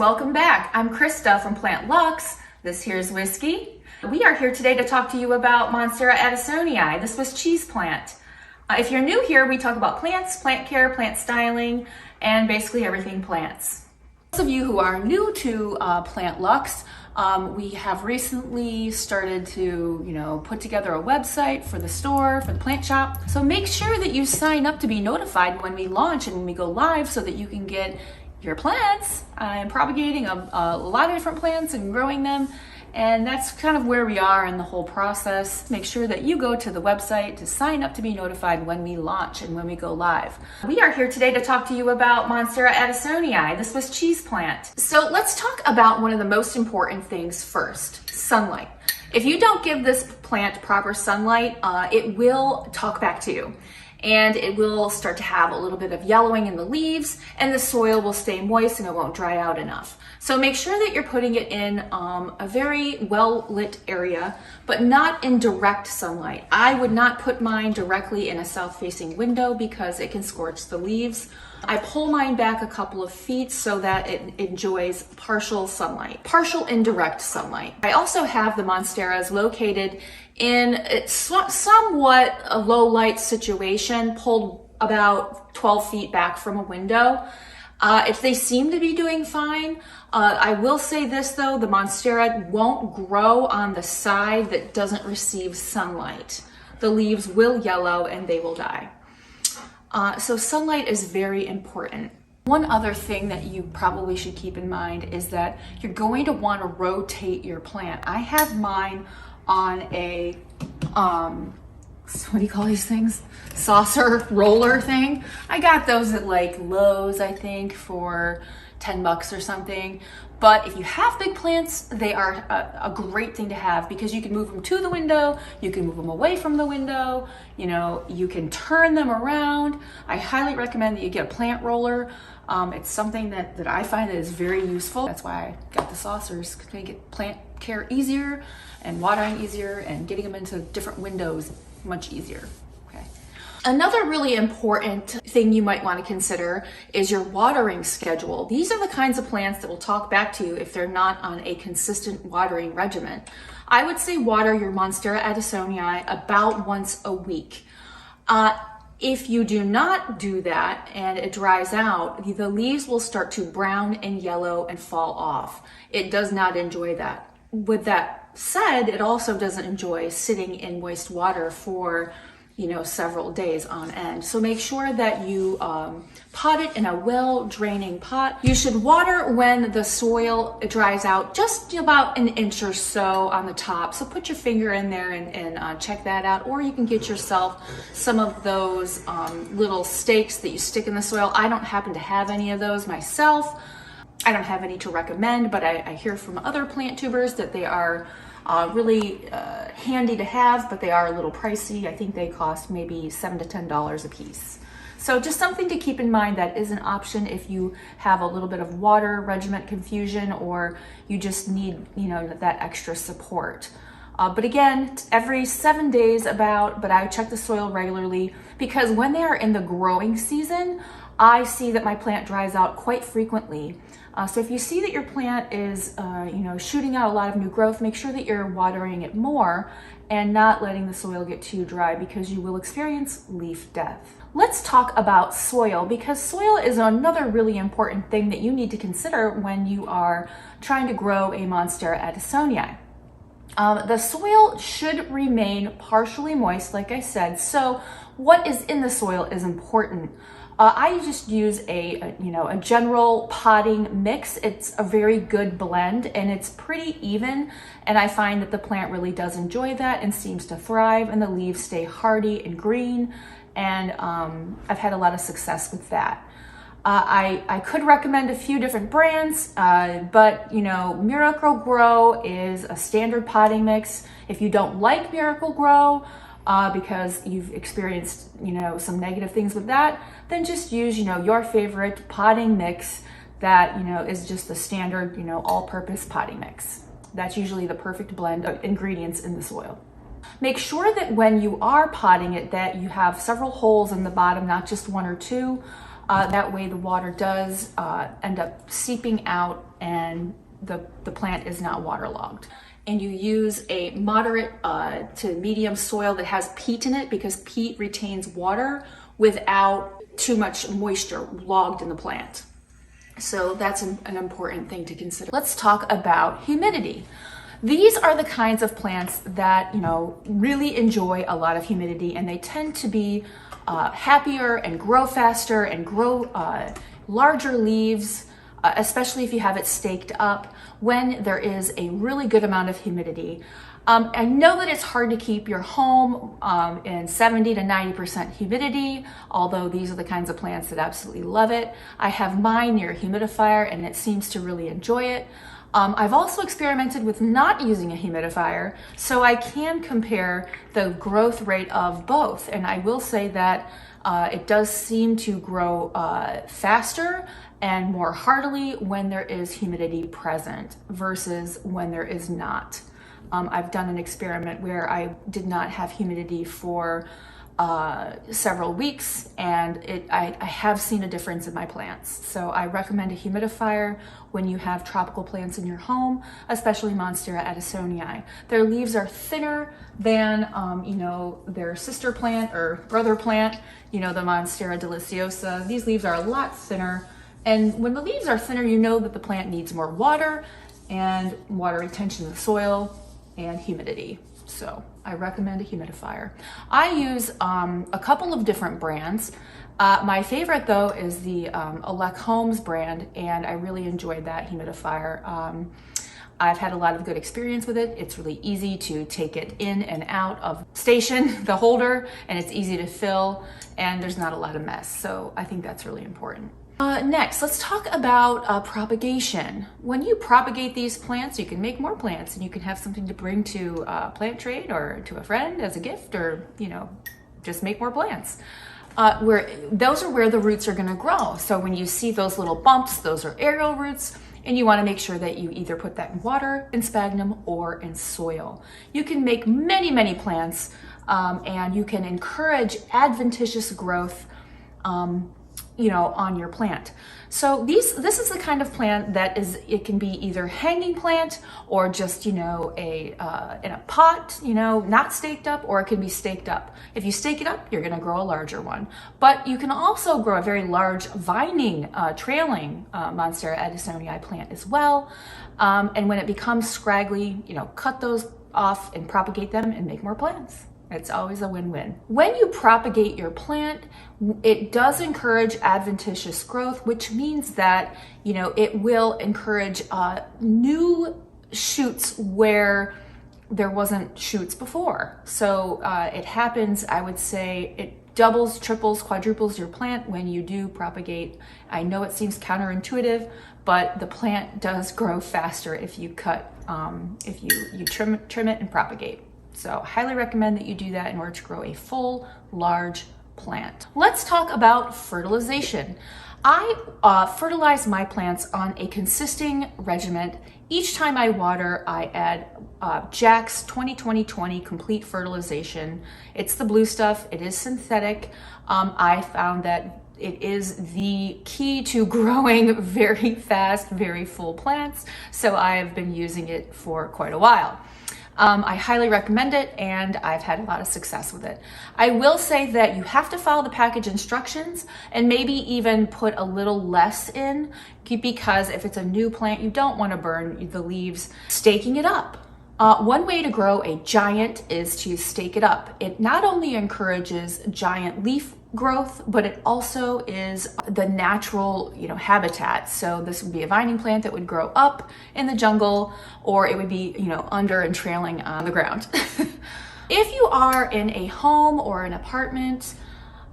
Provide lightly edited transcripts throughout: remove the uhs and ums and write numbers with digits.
welcome back. I'm Krista from Plant Lux. This here's Whiskey. We are here today to talk to you about Monstera Adansonii, the Swiss cheese plant. If you're new here, we talk about plants, plant care, plant styling, and basically everything plants. Those of you who are new to Plant Lux, we have recently started to, put together a website for the store, for the plant shop. So make sure that you sign up to be notified when we launch and when we go live so that you can get your plants. I'm propagating a lot of different plants and growing them. And that's kind of where we are in the whole process. Make sure that you go to the website to sign up to be notified when we launch and when we go live. We are here today to talk to you about Monstera Adansonii, the Swiss cheese plant. So let's talk about one of the most important things first, sunlight. If you don't give this plant proper sunlight, it will talk back to you. And it will start to have a little bit of yellowing in the leaves, and the soil will stay moist and it won't dry out enough. So make sure that you're putting it in a very well lit area, but not in direct sunlight. I would not put mine directly in a south facing window because it can scorch the leaves. I pull mine back a couple of feet so that it enjoys partial sunlight, partial indirect sunlight. I also have the Monsteras located in somewhat a low light situation, pulled about 12 feet back from a window. If they seem to be doing fine, I will say this though, the Monstera won't grow on the side that doesn't receive sunlight. The leaves will yellow and they will die. So sunlight is very important. One other thing that you probably should keep in mind is that you're going to want to rotate your plant. I have mine on a, what do you call these things? Saucer roller thing. I got those at like Lowe's, I think, for 10 bucks or something. But if you have big plants, they are a great thing to have because you can move them to the window, you can move them away from the window, you can turn them around. I highly recommend that you get a plant roller. It's something that I find that is very useful. That's why I got the saucers, to make it plant care easier and watering easier and getting them into different windows much easier. Another really important thing you might want to consider is your watering schedule. These are the kinds of plants that will talk back to you if they're not on a consistent watering regimen. I would say water your Monstera Adansonii about once a week. If you do not do that and it dries out, the leaves will start to brown and yellow and fall off. It does not enjoy that. With that said, it also doesn't enjoy sitting in moist water for several days on end. So make sure that you pot it in a well-draining pot. You should water when the soil dries out just about an inch or so on the top. So put your finger in there and check that out. Or you can get yourself some of those little stakes that you stick in the soil. I don't happen to have any of those myself. I don't have any to recommend, but I hear from other plant tubers that they are really handy to have, but they are a little pricey. I think they cost maybe $7 to $10 a piece. So just something to keep in mind that is an option if you have a little bit of water regimen confusion or you just need, that extra support. But again, every 7 days but I check the soil regularly because when they are in the growing season, I see that my plant dries out quite frequently. So if you see that your plant is, shooting out a lot of new growth, make sure that you're watering it more and not letting the soil get too dry because you will experience leaf death. Let's talk about soil because soil is another really important thing that you need to consider when you are trying to grow a Monstera Adansonii. The soil should remain partially moist, like I said. So what is in the soil is important. I just use a general potting mix. It's a very good blend and it's pretty even. And I find that the plant really does enjoy that and seems to thrive and the leaves stay hardy and green. And I've had a lot of success with that. I could recommend a few different brands, but Miracle Grow is a standard potting mix. If you don't like Miracle Grow, because you've experienced, some negative things with that, then just use, your favorite potting mix that, is just the standard, all-purpose potting mix. That's usually the perfect blend of ingredients in the soil. Make sure that when you are potting it that you have several holes in the bottom, not just one or two. That way the water does end up seeping out and the plant is not waterlogged. And you use a moderate to medium soil that has peat in it, because peat retains water without too much moisture logged in the plant. So that's an important thing to consider. Let's talk about humidity. These are the kinds of plants that, really enjoy a lot of humidity, and they tend to be happier and grow faster and grow larger leaves, especially if you have it staked up when there is a really good amount of humidity. I know that it's hard to keep your home in 70 to 90% humidity, although these are the kinds of plants that absolutely love it. I have mine near a humidifier and it seems to really enjoy it. I've also experimented with not using a humidifier, so I can compare the growth rate of both. And I will say that it does seem to grow faster and more heartily when there is humidity present versus when there is not. I've done an experiment where I did not have humidity for several weeks, and I have seen a difference in my plants. So I recommend a humidifier when you have tropical plants in your home, especially Monstera Adansonii. Their leaves are thinner than their sister plant or brother plant, the Monstera deliciosa. These leaves are a lot thinner, and when the leaves are thinner, you know that the plant needs more water and water retention in the soil and humidity. So I recommend a humidifier. I use a couple of different brands. My favorite though is the Elec Homes brand, and I really enjoyed that humidifier. I've had a lot of good experience with it. It's really easy to take it in and out of station, the holder, and it's easy to fill, and there's not a lot of mess. So I think that's really important. Next, let's talk about propagation. When you propagate these plants, you can make more plants, and you can have something to bring to plant trade or to a friend as a gift, or just make more plants. Those are where the roots are going to grow. So when you see those little bumps, those are aerial roots, and you want to make sure that you either put that in water, in sphagnum, or in soil. You can make many, many plants, and you can encourage adventitious growth on your plant. So this is the kind of plant that it can be either hanging plant or just, in a pot, not staked up, or it can be staked up. If you stake it up, you're going to grow a larger one. But you can also grow a very large vining, trailing Monstera Adansonii plant as well. And when it becomes scraggly, cut those off and propagate them and make more plants. It's always a win-win. When you propagate your plant, it does encourage adventitious growth, which means that, it will encourage new shoots where there wasn't shoots before. So it happens, I would say, it doubles, triples, quadruples your plant when you do propagate. I know it seems counterintuitive, but the plant does grow faster if you if you trim it and propagate. So highly recommend that you do that in order to grow a full, large plant. Let's talk about fertilization. I fertilize my plants on a consistent regimen. Each time I water, I add Jack's 20-20-20 complete fertilization. It's the blue stuff. It is synthetic. I found that it is the key to growing very fast, very full plants. So I have been using it for quite a while. I highly recommend it, and I've had a lot of success with it. I will say that you have to follow the package instructions and maybe even put a little less in, because if it's a new plant, you don't want to burn the leaves. Staking it up. One way to grow a giant is to stake it up. It not only encourages giant leaf growth, but it also is the natural, habitat. So this would be a vining plant that would grow up in the jungle, or it would be, under and trailing on the ground. If you are in a home or an apartment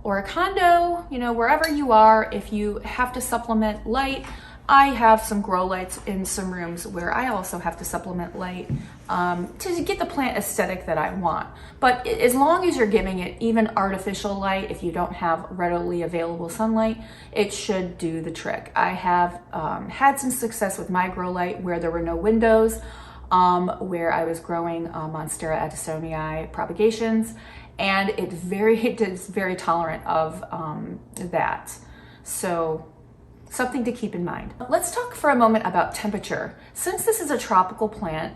or a condo, wherever you are, if you have to supplement light, I have some grow lights in some rooms where I also have to supplement light to get the plant aesthetic that I want. But as long as you're giving it even artificial light, if you don't have readily available sunlight, it should do the trick. I have had some success with my grow light where there were no windows, where I was growing Monstera Adansonii propagations, and it is very tolerant of that. So something to keep in mind. Let's talk for a moment about temperature. Since this is a tropical plant,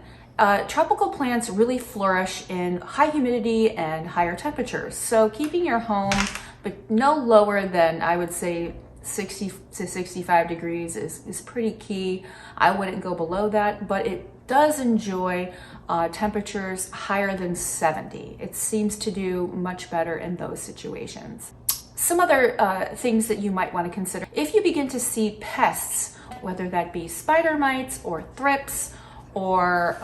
tropical plants really flourish in high humidity and higher temperatures. So keeping your home but no lower than, I would say, 60 to 65 degrees is pretty key. I wouldn't go below that, but it does enjoy temperatures higher than 70. It seems to do much better in those situations. Some other things that you might want to consider. If you begin to see pests, whether that be spider mites or thrips or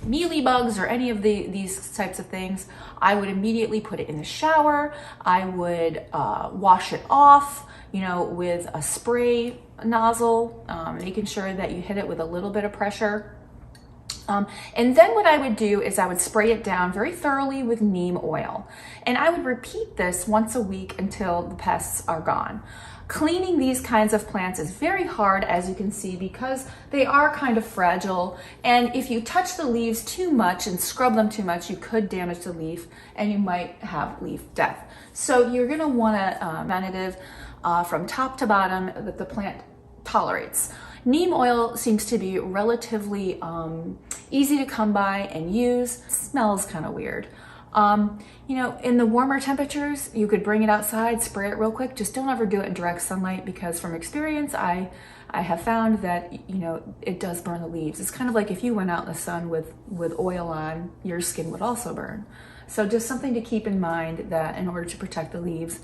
mealybugs or any of these types of things, I would immediately put it in the shower. I would wash it off, you know, with a spray nozzle, making sure that you hit it with a little bit of pressure. And then what I would do is I would spray it down very thoroughly with neem oil. And I would repeat this once a week until the pests are gone. Cleaning these kinds of plants is very hard, as you can see, because they are kind of fragile. And if you touch the leaves too much and scrub them too much, you could damage the leaf and you might have leaf death. So you're gonna want a preventative from top to bottom that the plant tolerates. Neem oil seems to be relatively easy to come by and use. It smells kind of weird. You know, in the warmer temperatures, you could bring it outside, spray it real quick. Just don't ever do it in direct sunlight, because from experience, I have found that, you know, it does burn the leaves. It's kind of like if you went out in the sun with oil on, your skin would also burn. So just something to keep in mind, that in order to protect the leaves,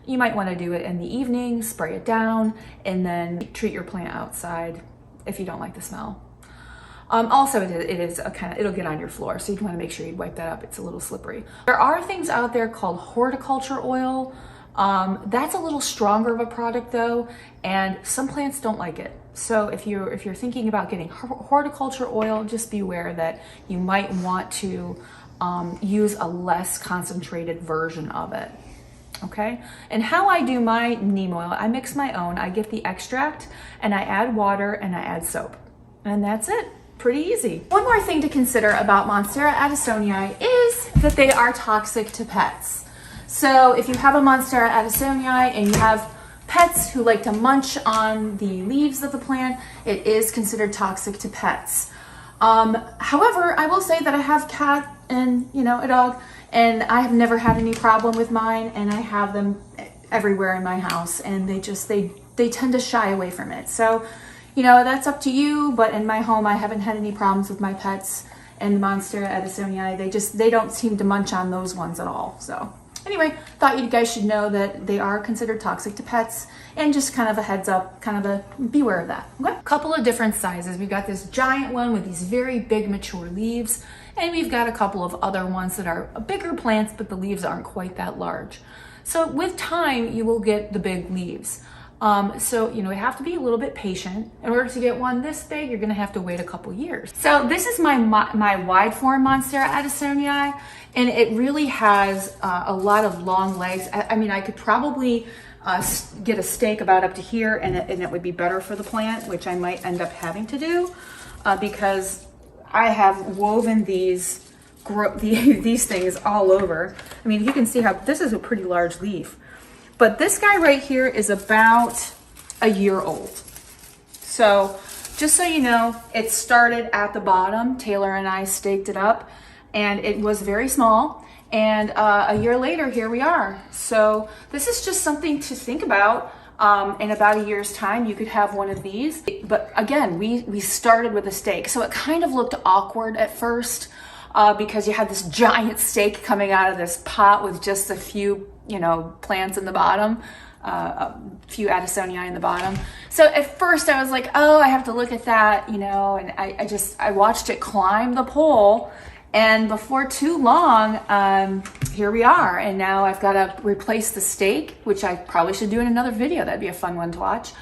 you might want to do it in the evening, spray it down, and then treat your plant outside if you don't like the smell. Also, it'll get on your floor, so you want to make sure you wipe that up. It's a little slippery. There are things out there called horticulture oil. That's a little stronger of a product though, and some plants don't like it. So if you're thinking about getting horticulture oil, just be aware that you might want to use a less concentrated version of it. Okay, and how I do my neem oil, I mix my own. I get the extract and I add water and I add soap, and that's it. Pretty easy. One more thing to consider about Monstera Adansonii is that they are toxic to pets. So if you have a Monstera Adansonii and you have pets who like to munch on the leaves of the plant, it is considered toxic to pets. However, I will say that I have cat and, you know, a dog, and I have never had any problem with mine, and I have them everywhere in my house, and they tend to shy away from it. So, you know, that's up to you, but in my home, I haven't had any problems with my pets and the Monstera Adansonii. They don't seem to munch on those ones at all. So anyway, thought you guys should know that they are considered toxic to pets, and just kind of a heads up, kind of a beware of that. Okay? Couple of different sizes. We've got this giant one with these very big mature leaves, and we've got a couple of other ones that are bigger plants, but the leaves aren't quite that large. So with time, you will get the big leaves. So, you know, you have to be a little bit patient. In order to get one this big, you're going to have to wait a couple years. So this is my wide form Monstera Adansonii, and it really has a lot of long legs. I mean, I could probably get a stake about up to here, and it would be better for the plant, which I might end up having to do because I have woven these things all over. I mean, you can see how this is a pretty large leaf. But this guy right here is about a year old. So just so you know, it started at the bottom. Taylor and I staked it up, and it was very small. And a year later, here we are. So this is just something to think about. In about a year's time, you could have one of these. But again, we started with a stake. So it kind of looked awkward at first because you had this giant stake coming out of this pot with just a few, you know, plants in the bottom, a few Adansonii in the bottom. So at first I was like, oh, I have to look at that, you know, and I watched it climb the pole, and before too long, here we are. And now I've got to replace the stake, which I probably should do in another video. That'd be a fun one to watch.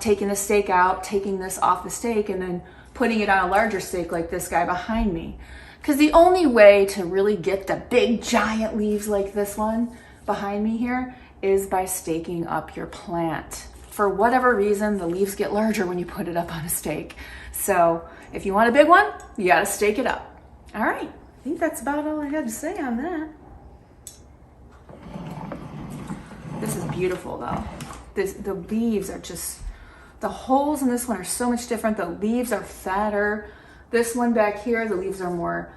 Taking the stake out, taking this off the stake, and then putting it on a larger stake like this guy behind me. Because the only way to really get the big giant leaves like this one behind me here is by staking up your plant. For whatever reason, the leaves get larger when you put it up on a stake. So if you want a big one, you gotta stake it up. All right, I think that's about all I had to say on that. This is beautiful though. the leaves are just, the holes in this one are so much different. The leaves are fatter. This one back here, the leaves are more,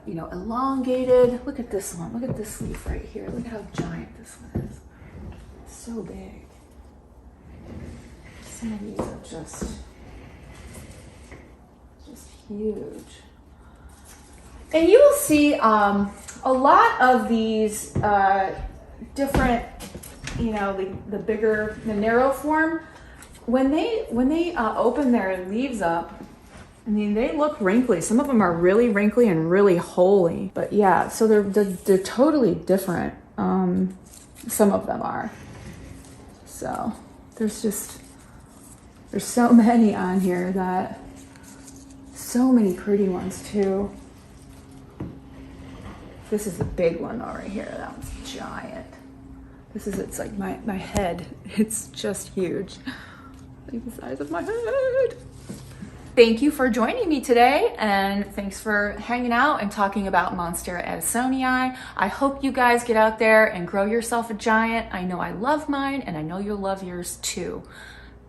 you know, elongated. Look at this one. Look at this leaf right here. Look at how giant this one is. It's so big. Some of these are just huge. And you will see a lot of these different, you know, the bigger, the narrow form, when they open their leaves up, I mean, they look wrinkly. Some of them are really wrinkly and really holy. But yeah, so they're totally different. Some of them are. So there's so many on here that, so many pretty ones too. This is a big one though right here. That one's giant. It's like my head. It's just huge. Like the size of my head. Thank you for joining me today, and thanks for hanging out and talking about Monstera Adansonii. I hope you guys get out there and grow yourself a giant. I know I love mine, and I know you'll love yours too.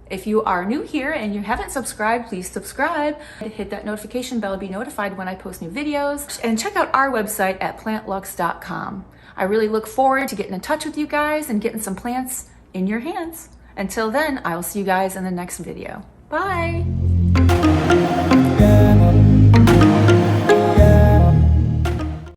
If you are new here and you haven't subscribed, please subscribe. Hit that notification bell to be notified when I post new videos. And check out our website at plantlux.com. I really look forward to getting in touch with you guys and getting some plants in your hands. Until then, I will see you guys in the next video. Bye.